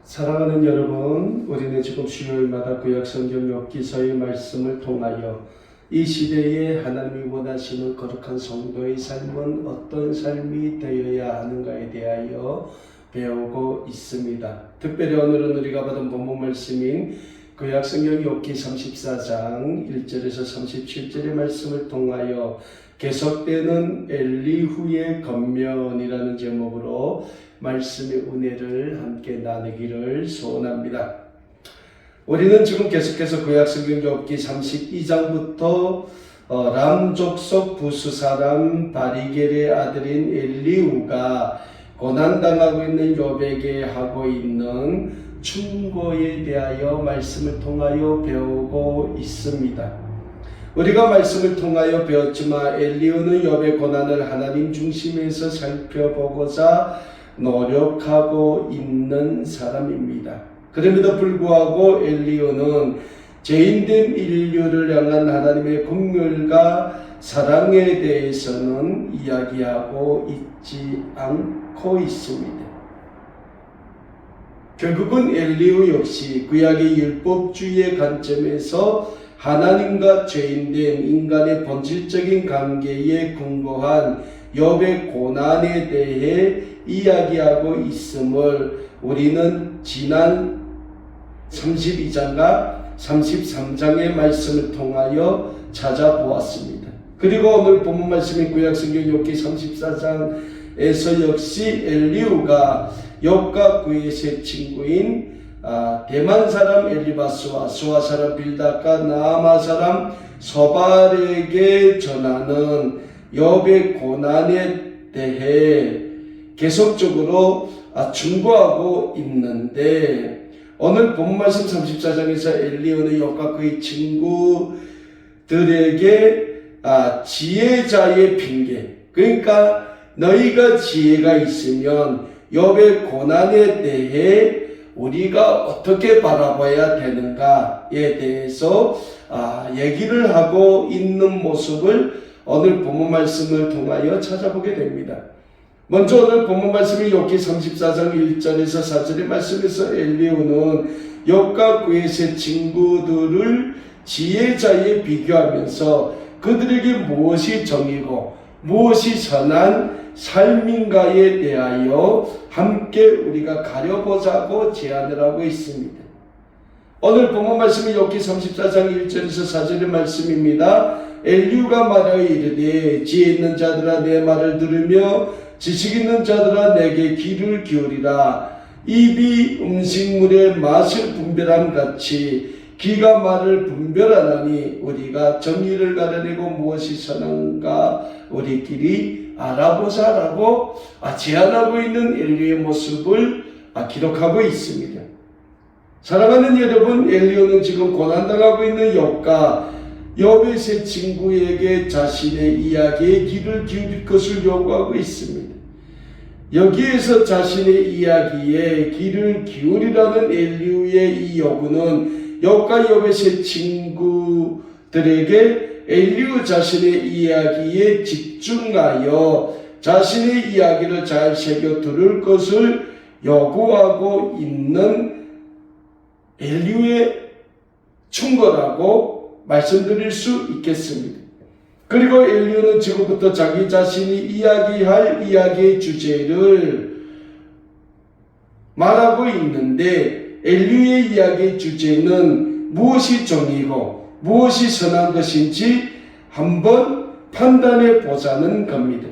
사랑하는 여러분, 우리는 지금 수요일마다 구약성경 욥기서의 말씀을 통하여 이 시대에 하나님이 원하시는 거룩한 성도의 삶은 어떤 삶이 되어야 하는가에 대하여 배우고 있습니다. 특별히 오늘은 우리가 받은 본문 말씀인 구약성경 욥기 34장 1절에서 37절의 말씀을 통하여 계속되는 엘리후의 권면이라는 제목으로 말씀의 은혜를 함께 나누기를 소원합니다. 우리는 지금 계속해서 구약성경 욥기 32장부터 람 족속 부수 사람 바리겔의 아들인 엘리후가 고난당하고 있는 욥에게 하고 있는 충고에 대하여 말씀을 통하여 배우고 있습니다. 우리가 말씀을 통하여 배웠지만 엘리후는 욥의 고난을 하나님 중심에서 살펴보고자 노력하고 있는 사람입니다. 그럼에도 불구하고 엘리후는 죄인된 인류를 향한 하나님의 긍휼과 사랑에 대해서는 이야기하고 있지 않고 있습니다. 결국은 엘리후 역시 구약의 율법주의의 관점에서 하나님과 죄인된 인간의 본질적인 관계에 근거한 욥의 고난에 대해 이야기하고 있음을 우리는 지난 32장과 33장의 말씀을 통하여 찾아보았습니다. 그리고 오늘 본문 말씀인 구약성경 욥기 34장에서 역시 엘리후가 욥과 그의 세 친구인 대만 사람 엘리바스와 수아 사람 빌닷과 나아마 사람 소발에게 전하는 욥의 고난에 대해 계속적으로 충고하고 있는데, 오늘 본 말씀 34장에서 엘리후는 욥과 그의 친구들에게 지혜자의 핑계, 그러니까 너희가 지혜가 있으면 욥의 고난에 대해 우리가 어떻게 바라봐야 되는가에 대해서 얘기를 하고 있는 모습을 오늘 본문 말씀을 통하여 찾아보게 됩니다. 먼저 오늘 본문 말씀이 욥기 34장 1절에서 4절의 말씀에서 엘리후는 욥과 그의 세 친구들을 지혜자에 비교하면서 그들에게 무엇이 정의고 무엇이 선한 삶인가에 대하여 함께 우리가 가려보자고 제안을 하고 있습니다. 오늘 본문 말씀이 욥기 34장 1절에서 4절의 말씀입니다. 엘리후가 말하여 이르되 지혜 있는 자들아 내 말을 들으며 지식 있는 자들아 내게 귀를 기울이라. 입이 음식물의 맛을 분별함 같이 귀가 말을 분별하나니 우리가 정의를 가려내고 무엇이 선한가 우리끼리 알아보자라고 제안하고 있는 엘리후의 모습을 기록하고 있습니다. 사랑하는 여러분, 엘리후는 지금 고난당하고 있는 욥과 욥의 세 친구에게 자신의 이야기에 귀를 기울일 것을 요구하고 있습니다. 여기에서 자신의 이야기에 귀를 기울이라는 엘리후의 이 요구는 욥과 욥의 세 친구들에게 엘리후 자신의 이야기에 집중하여 자신의 이야기를 잘 새겨 들을 것을 요구하고 있는 엘리후의 충고라고 말씀드릴 수 있겠습니다. 그리고 엘리후는 지금부터 자기 자신이 이야기할 이야기의 주제를 말하고 있는데, 엘리후의 이야기의 주제는 무엇이 정의고 무엇이 선한 것인지 한번 판단해 보자는 겁니다.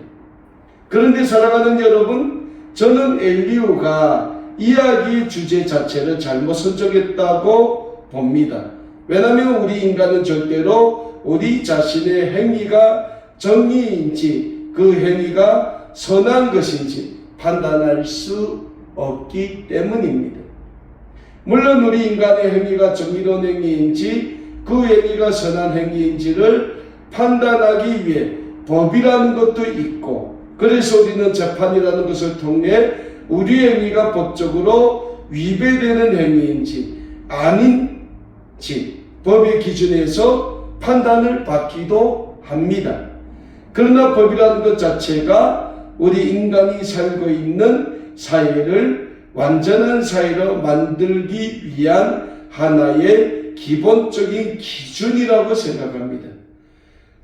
그런데 사랑하는 여러분, 저는 엘리후가 이야기의 주제 자체를 잘못 선정했다고 봅니다. 왜냐하면 우리 인간은 절대로 우리 자신의 행위가 정의인지 그 행위가 선한 것인지 판단할 수 없기 때문입니다. 물론 우리 인간의 행위가 정의로운 행위인지 그 행위가 선한 행위인지를 판단하기 위해 법이라는 것도 있고, 그래서 우리는 재판이라는 것을 통해 우리 행위가 법적으로 위배되는 행위인지 아닌지 법의 기준에서 판단을 받기도 합니다. 그러나 법이라는 것 자체가 우리 인간이 살고 있는 사회를 완전한 사회로 만들기 위한 하나의 기본적인 기준이라고 생각합니다.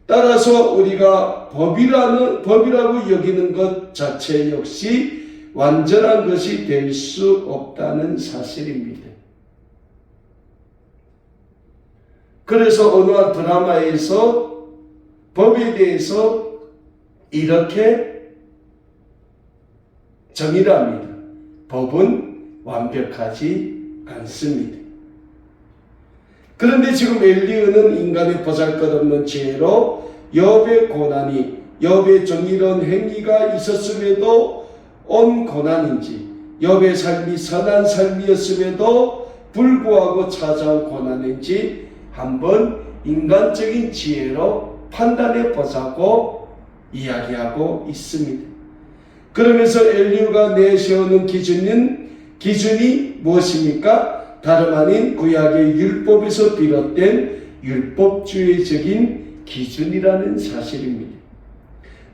따라서 우리가 법이라고 여기는 것 자체 역시 완전한 것이 될 수 없다는 사실입니다. 그래서 어느 한 드라마에서 법에 대해서 이렇게 정의를 합니다. 법은 완벽하지 않습니다. 그런데 지금 엘리야는 인간의 보잘것없는 죄로 욥의 고난이, 욥의 정의로운 행위가 있었음에도 온 고난인지, 욥의 삶이 선한 삶이었음에도 불구하고 찾아온 고난인지 한번 인간적인 지혜로 판단해 보자고 이야기하고 있습니다. 그러면서 엘리야가 내세우는 기준이 무엇입니까? 다름 아닌 구약의 율법에서 비롯된 율법주의적인 기준이라는 사실입니다.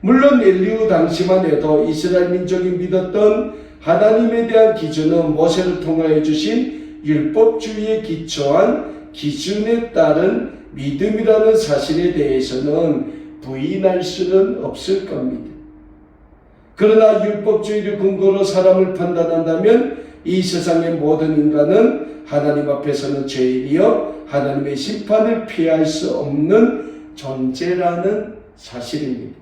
물론 엘리야 당시만 해도 이스라엘 민족이 믿었던 하나님에 대한 기준은 모세를 통하여 주신 율법주의에 기초한 기준에 따른 믿음이라는 사실에 대해서는 부인할 수는 없을 겁니다. 그러나 율법주의를 근거로 사람을 판단한다면 이 세상의 모든 인간은 하나님 앞에서는 죄인이여 하나님의 심판을 피할 수 없는 존재라는 사실입니다.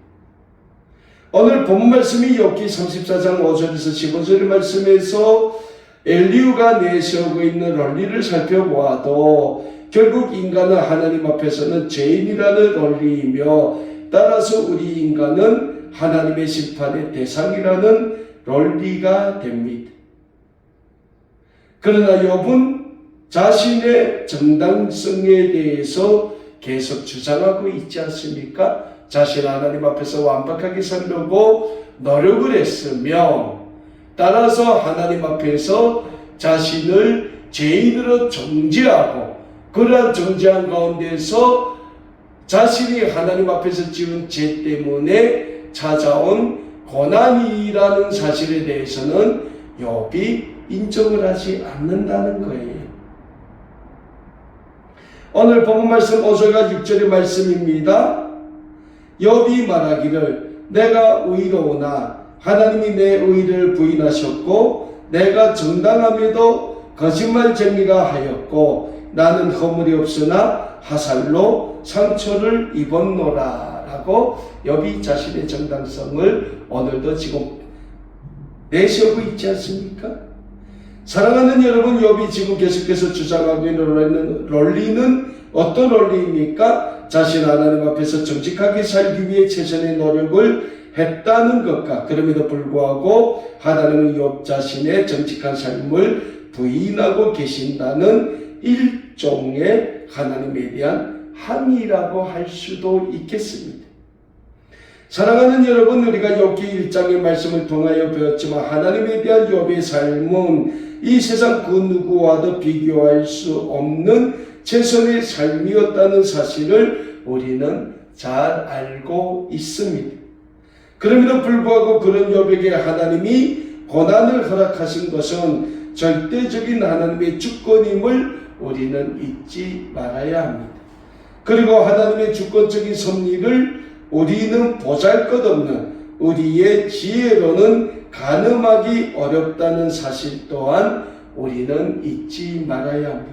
오늘 본 말씀이 욥기 34장 5절에서 15절의 말씀에서 엘리야가 내세우고 있는 논리를 살펴보아도 결국 인간은 하나님 앞에서는 죄인이라는 논리이며 따라서 우리 인간은 하나님의 심판의 대상이라는 논리가 됩니다. 그러나 욥은 자신의 정당성에 대해서 계속 주장하고 있지 않습니까? 자신 하나님 앞에서 완벽하게 살려고 노력을 했으며 따라서 하나님 앞에서 자신을 죄인으로 정죄하고 그러한 정죄한 가운데서 자신이 하나님 앞에서 지은 죄 때문에 찾아온 고난이라는 사실에 대해서는 욥이 인정을 하지 않는다는 거예요. 오늘 본문 말씀 5절과 6절의 말씀입니다. 욥이 말하기를 내가 의로우나 하나님이 내 의를 부인하셨고 내가 정당함에도 거짓말 쟁의가 하였고 나는 허물이 없으나 하살로 상처를 입었노라 라고 욥이 자신의 정당성을 오늘도 지금 내세우고 있지 않습니까? 사랑하는 여러분, 욥이 지금 계속해서 주장하고 있는 논리는 어떤 논리입니까? 자신 하나님 앞에서 정직하게 살기 위해 최선의 노력을 했다는 것과 그럼에도 불구하고 하나님은 욥 자신의 정직한 삶을 부인하고 계신다는 일종의 하나님에 대한 항의라고 할 수도 있겠습니다. 사랑하는 여러분, 우리가 욥기 1장의 말씀을 통하여 배웠지만 하나님에 대한 욥의 삶은 이 세상 그 누구와도 비교할 수 없는 최선의 삶이었다는 사실을 우리는 잘 알고 있습니다. 그럼에도 불구하고 그런 욥에게 하나님이 고난을 허락하신 것은 절대적인 하나님의 주권임을 우리는 잊지 말아야 합니다. 그리고 하나님의 주권적인 섭리를 우리는 보잘것없는 우리의 지혜로는 가늠하기 어렵다는 사실 또한 우리는 잊지 말아야 합니다.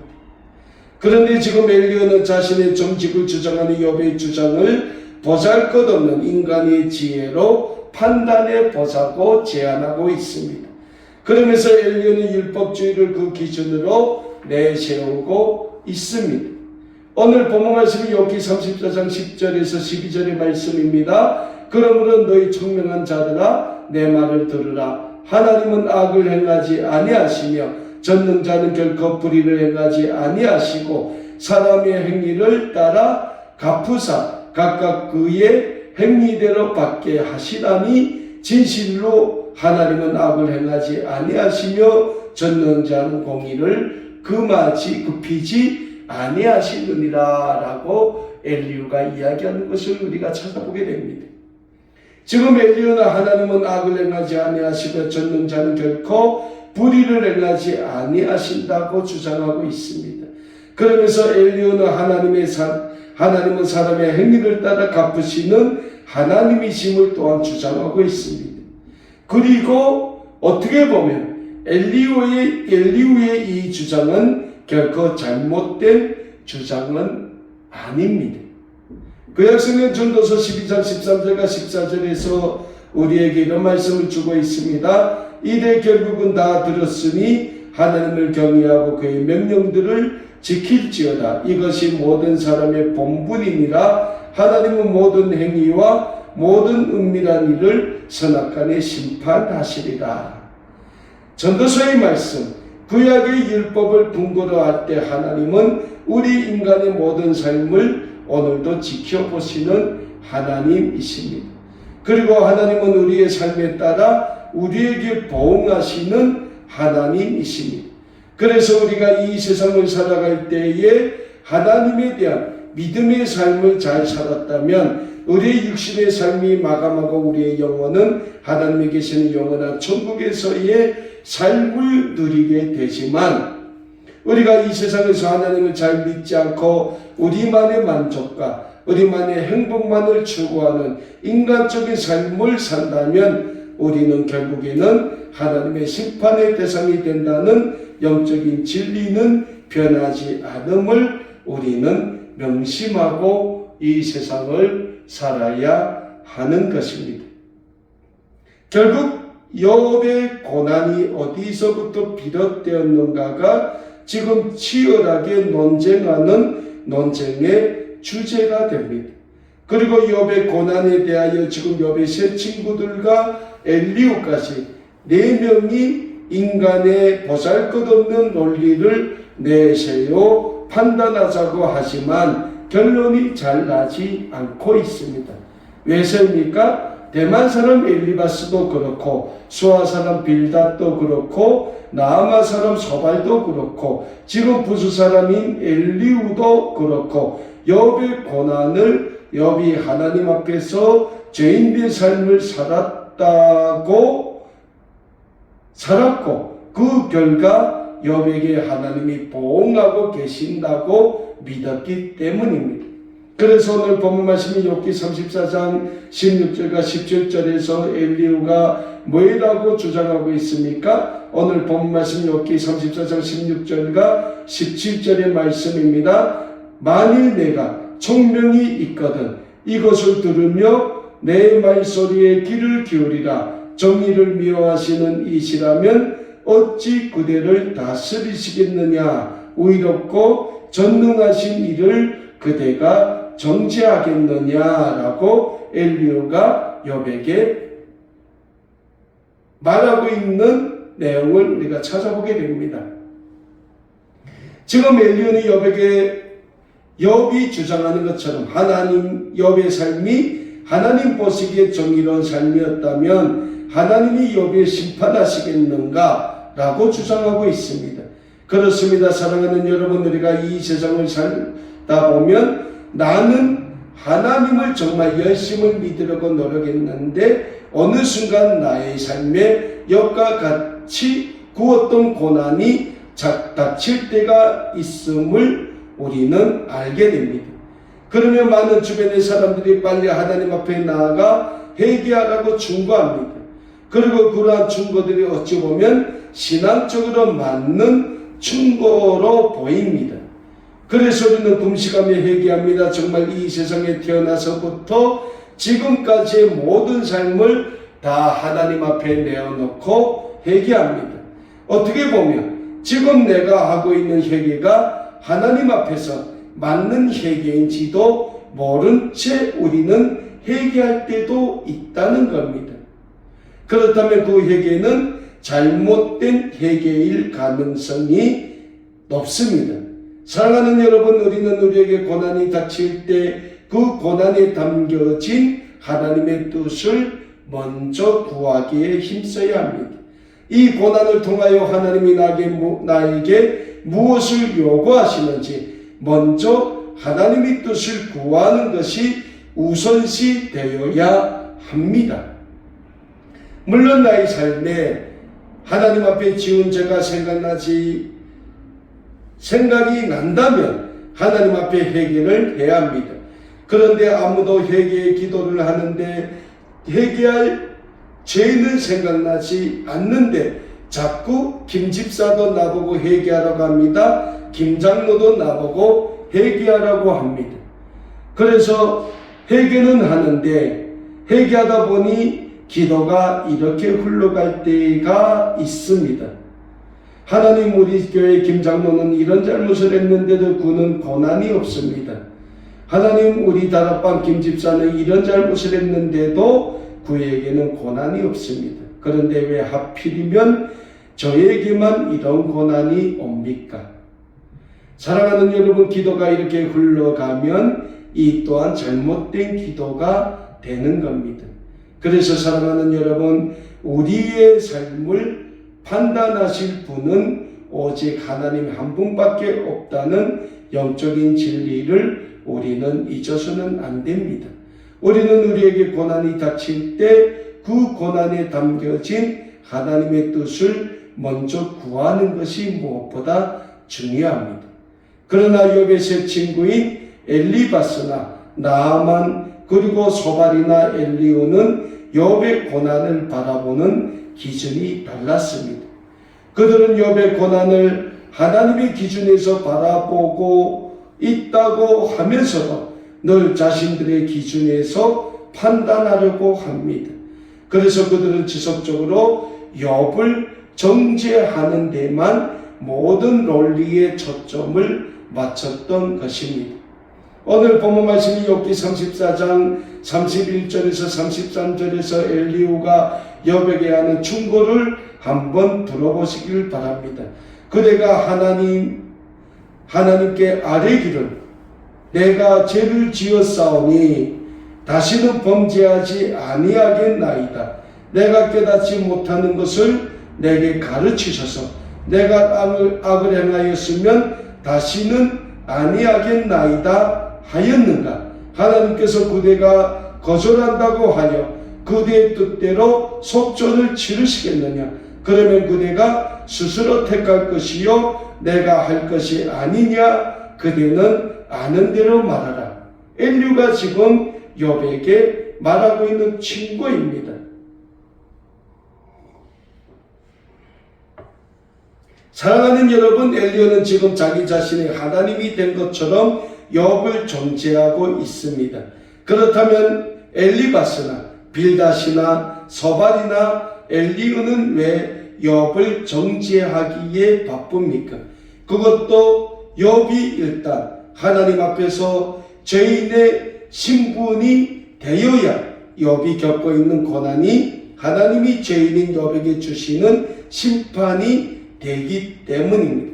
그런데 지금 엘리야는 자신의 정직을 주장하는 욥의 주장을 보잘것없는 인간의 지혜로 판단해 보자고 제안하고 있습니다. 그러면서 엘리야는 율법주의를 그 기준으로 내세우고 있습니다. 오늘 본문 말씀이 욥기 34장 10절에서 12절의 말씀입니다. 그러므로 너희 총명한 자들아 내 말을 들으라. 하나님은 악을 행하지 아니하시며 전능자는 결코 불의를 행하지 아니하시고 사람의 행위를 따라 갚으사 각각 그의 행위대로 받게 하시나니 진실로 하나님은 악을 행하지 아니하시며 전능자는 공의를 급히지 아니하시느니라 라고 엘리야가 이야기하는 것을 우리가 찾아보게 됩니다. 지금 엘리야는 하나님은 악을 행하지 아니하시며 전능자는 결코 불의를 행하지 아니하신다고 주장하고 있습니다. 그러면서 엘리야는 하나님은 사람의 행위를 따라 갚으시는 하나님이심을 또한 주장하고 있습니다. 그리고 어떻게 보면 엘리후의 이 주장은 결코 잘못된 주장은 아닙니다. 구약성경 전도서 12장 13절과 14절에서 우리에게 이런 말씀을 주고 있습니다. 이래 결국은 다 들었으니 하나님을 경외하고 그의 명령들을 지킬지어다. 이것이 모든 사람의 본분이니라. 하나님은 모든 행위와 모든 은밀한 일을 선악간에 심판하시리라. 전도서의 말씀, 구약의 율법을 분고로할 때 하나님은 우리 인간의 모든 삶을 오늘도 지켜보시는 하나님이십니다. 그리고 하나님은 우리의 삶에 따라 우리에게 보응하시는 하나님이십니다. 그래서 우리가 이 세상을 살아갈 때에 하나님에 대한 믿음의 삶을 잘 살았다면 우리의 육신의 삶이 마감하고 우리의 영혼은 하나님에 계시는 영원한 천국에서의 삶을 누리게 되지만, 우리가 이 세상에서 하나님을 잘 믿지 않고 우리만의 만족과 우리만의 행복만을 추구하는 인간적인 삶을 산다면 우리는 결국에는 하나님의 심판의 대상이 된다는 영적인 진리는 변하지 않음을 우리는 명심하고 이 세상을 살아야 하는 것입니다. 결국 욥의 고난이 어디서부터 비롯되었는가가 지금 치열하게 논쟁하는 논쟁의 주제가 됩니다. 그리고 욥의 고난에 대하여 지금 욥의 세 친구들과 엘리후까지 4명이 인간의 보잘것없는 논리를 내세워 판단하자고 하지만 결론이 잘 나지 않고 있습니다. 왜서입니까? 대만 사람 엘리바스도 그렇고 수아 사람 빌닷도 그렇고 나아마 사람 소발도 그렇고 지금 부수 사람인 엘리후도 그렇고 욥의 고난을 욥이 하나님 앞에서 죄인된 삶을 살았고 그 결과 욥에게 하나님이 보응하고 계신다고 믿었기 때문입니다. 그래서 오늘 본문 말씀이 욥기 34장 16절과 17절에서 엘리후가 뭐라고 주장하고 있습니까? 오늘 본문 말씀 욥기 34장 16절과 17절의 말씀입니다. 만일 내가 총명이 있거든 이것을 들으며 내 말소리에 귀를 기울이라. 정의를 미워하시는 이시라면 어찌 그대를 다스리시겠느냐. 의롭고 전능하신 이를 그대가 정죄하겠느냐라고 엘리후가 욥에게 말하고 있는 내용을 우리가 찾아보게 됩니다. 지금 엘리후는 욥이 주장하는 것처럼 욥의 삶이 하나님 보시기에 정의로운 삶이었다면 하나님이 욥을 심판하시겠는가 라고 주장하고 있습니다. 그렇습니다. 사랑하는 여러분, 우리가 이 세상을 살다 보면 나는 하나님을 정말 열심히 믿으려고 노력했는데 어느 순간 나의 삶에 욥과 같이 그 어떤 고난이 닥칠 때가 있음을 우리는 알게 됩니다. 그러면 많은 주변의 사람들이 빨리 하나님 앞에 나아가 회개하라고 충고합니다. 그리고 그러한 충고들이 어찌 보면 신앙적으로 맞는 충고로 보입니다. 그래서 우리는 금식하며 회개합니다. 정말 이 세상에 태어나서부터 지금까지의 모든 삶을 다 하나님 앞에 내어놓고 회개합니다. 어떻게 보면 지금 내가 하고 있는 회개가 하나님 앞에서 맞는 회개인지도 모른 채 우리는 회개할 때도 있다는 겁니다. 그렇다면 그 회개는 잘못된 회개일 가능성이 높습니다. 사랑하는 여러분, 우리는 우리에게 고난이 닥칠 때 그 고난에 담겨진 하나님의 뜻을 먼저 구하기에 힘써야 합니다. 이 고난을 통하여 하나님이 나에게 무엇을 요구하시는지 먼저 하나님의 뜻을 구하는 것이 우선시 되어야 합니다. 물론 나의 삶에 하나님 앞에 지은 죄가 생각이 난다면 하나님 앞에 회개를 해야 합니다. 그런데 아무도 회개의 기도를 하는데 회개할 죄는 생각나지 않는데 자꾸 김 집사도 나보고 회개하라고 합니다. 김 장로도 나보고 회개하라고 합니다. 그래서 회개는 하는데 회개하다 보니 기도가 이렇게 흘러갈 때가 있습니다. 하나님, 우리 교회 김 장로는 이런 잘못을 했는데도 그는 고난이 없습니다. 하나님, 우리 다락방 김 집사는 이런 잘못을 했는데도 그에게는 고난이 없습니다. 그런데 왜 하필이면 저에게만 이런 고난이 옵니까? 사랑하는 여러분, 기도가 이렇게 흘러가면 이 또한 잘못된 기도가 되는 겁니다. 그래서 사랑하는 여러분, 우리의 삶을 판단하실 분은 오직 하나님 한 분밖에 없다는 영적인 진리를 우리는 잊어서는 안 됩니다. 우리는 우리에게 고난이 닥칠 때 그 고난에 담겨진 하나님의 뜻을 먼저 구하는 것이 무엇보다 중요합니다. 그러나 욥의 세 친구인 엘리바스나 나아만 그리고 소발이나 엘리오는 욥의 고난을 바라보는 기준이 달랐습니다. 그들은 욥의 고난을 하나님의 기준에서 바라보고 있다고 하면서도 늘 자신들의 기준에서 판단하려고 합니다. 그래서 그들은 지속적으로 욥을 정죄하는 데만 모든 논리의 초점을 맞췄던 것입니다. 오늘 본문 말씀이 욥기 34장 31절에서 33절에서 엘리후가 욥에게 하는 충고를 한번 들어보시길 바랍니다. 그대가 하나님께 아뢰기를 내가 죄를 지었사오니 다시는 범죄하지 아니하겠나이다. 내가 깨닫지 못하는 것을 내게 가르치셔서 내가 악을 행하였으면 다시는 아니하겠나이다 하였는가? 하나님께서 그대가 거절한다고 하여 그대의 뜻대로 속전을 치르시겠느냐? 그러면 그대가 스스로 택할 것이요 내가 할 것이 아니냐? 그대는 아는 대로 말하라. 엘리후가 지금 욥에게 말하고 있는 충고입니다. 사랑하는 여러분, 엘리후는 지금 자기 자신이 하나님이 된 것처럼 욥을 정죄하고 있습니다. 그렇다면 엘리바스나 빌닷이나 소발이나 엘리후는 왜 욥을 정죄하기에 바쁩니까? 그것도 욥이 일단 하나님 앞에서 죄인의 신분이 되어야 욥이 겪고 있는 고난이 하나님이 죄인인 욥에게 주시는 심판이 되기 때문입니다.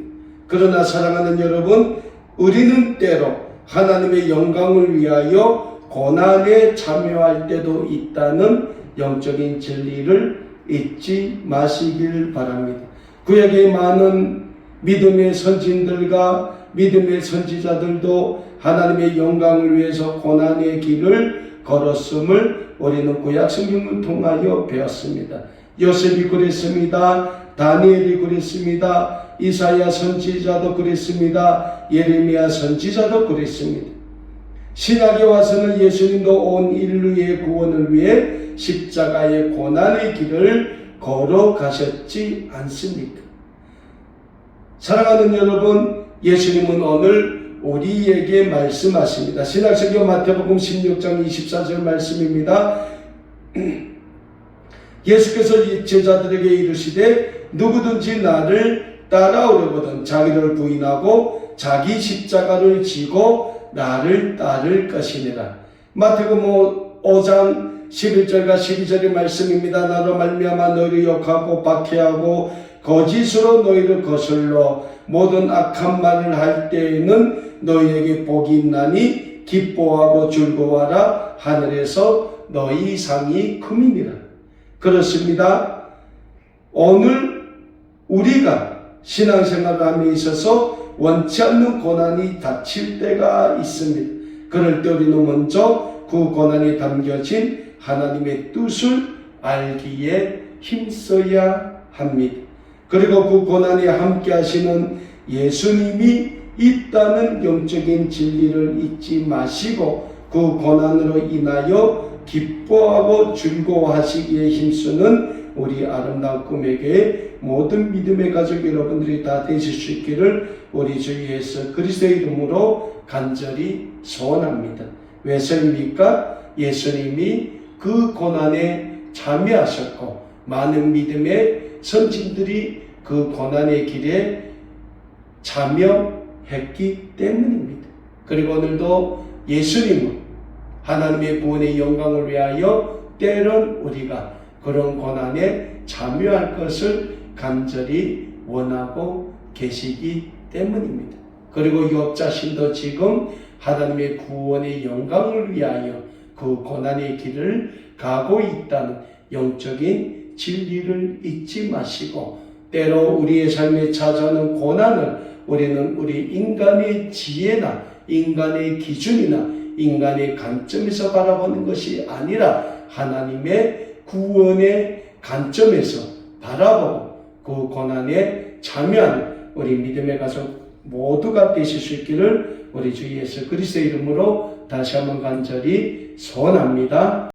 그러나 사랑하는 여러분, 우리는 때로 하나님의 영광을 위하여 고난에 참여할 때도 있다는 영적인 진리를 잊지 마시길 바랍니다. 구약의 많은 믿음의 선진들과 믿음의 선지자들도 하나님의 영광을 위해서 고난의 길을 걸었음을 우리는 구약 성경을 통하여 배웠습니다. 요셉이 그랬습니다. 다니엘이 그랬습니다. 이사야 선지자도 그랬습니다. 예레미야 선지자도 그랬습니다. 신약에 와서는 예수님도 온 인류의 구원을 위해 십자가의 고난의 길을 걸어가셨지 않습니까? 사랑하는 여러분, 예수님은 오늘 우리에게 말씀하십니다. 신약성경 마태복음 16장 24절 말씀입니다. 예수께서 제자들에게 이르시되 누구든지 나를 따라오려거든 자기를 부인하고 자기 십자가를 지고 나를 따를 것이니라. 마태복음 5장 11절과 12절의 말씀입니다. 나로 말미암아 너희를 욕하고 박해하고 거짓으로 너희를 거슬러 모든 악한 말을 할 때에는 너희에게 복이 있나니 기뻐하고 즐거워하라. 하늘에서 너희 상이 큼이니라. 그렇습니다. 오늘 우리가 신앙생활을 함에 있어서 원치 않는 고난이 닥칠 때가 있습니다. 그럴 때 우리는 먼저 그 고난에 담겨진 하나님의 뜻을 알기에 힘써야 합니다. 그리고 그 고난에 함께 하시는 예수님이 있다는 영적인 진리를 잊지 마시고 그 고난으로 인하여 기뻐하고 즐거워하시기에 힘쓰는 우리 아름다운 꿈에게 모든 믿음의 가족 여러분들이 다 되실 수 있기를 우리 주 예수 그리스도의 이름으로 간절히 소원합니다. 왜서입니까? 예수님이 그 고난에 참여하셨고 많은 믿음의 선진들이 그 고난의 길에 참여했기 때문입니다. 그리고 오늘도 예수님은 하나님의 구원의 영광을 위하여 때론 우리가 그런 고난에 참여할 것을 간절히 원하고 계시기 때문입니다. 그리고 욥 자신도 지금 하나님의 구원의 영광을 위하여 그 고난의 길을 가고 있다는 영적인 진리를 잊지 마시고 때로 우리의 삶에 찾아오는 고난을 우리는 우리 인간의 지혜나 인간의 기준이나 인간의 관점에서 바라보는 것이 아니라 하나님의 구원의 관점에서 바라보고 그 고난에 참여하는 우리 믿음의 가족 모두가 되실 수 있기를 우리 주 예수 그리스도의 이름으로 다시 한번 간절히 소원합니다.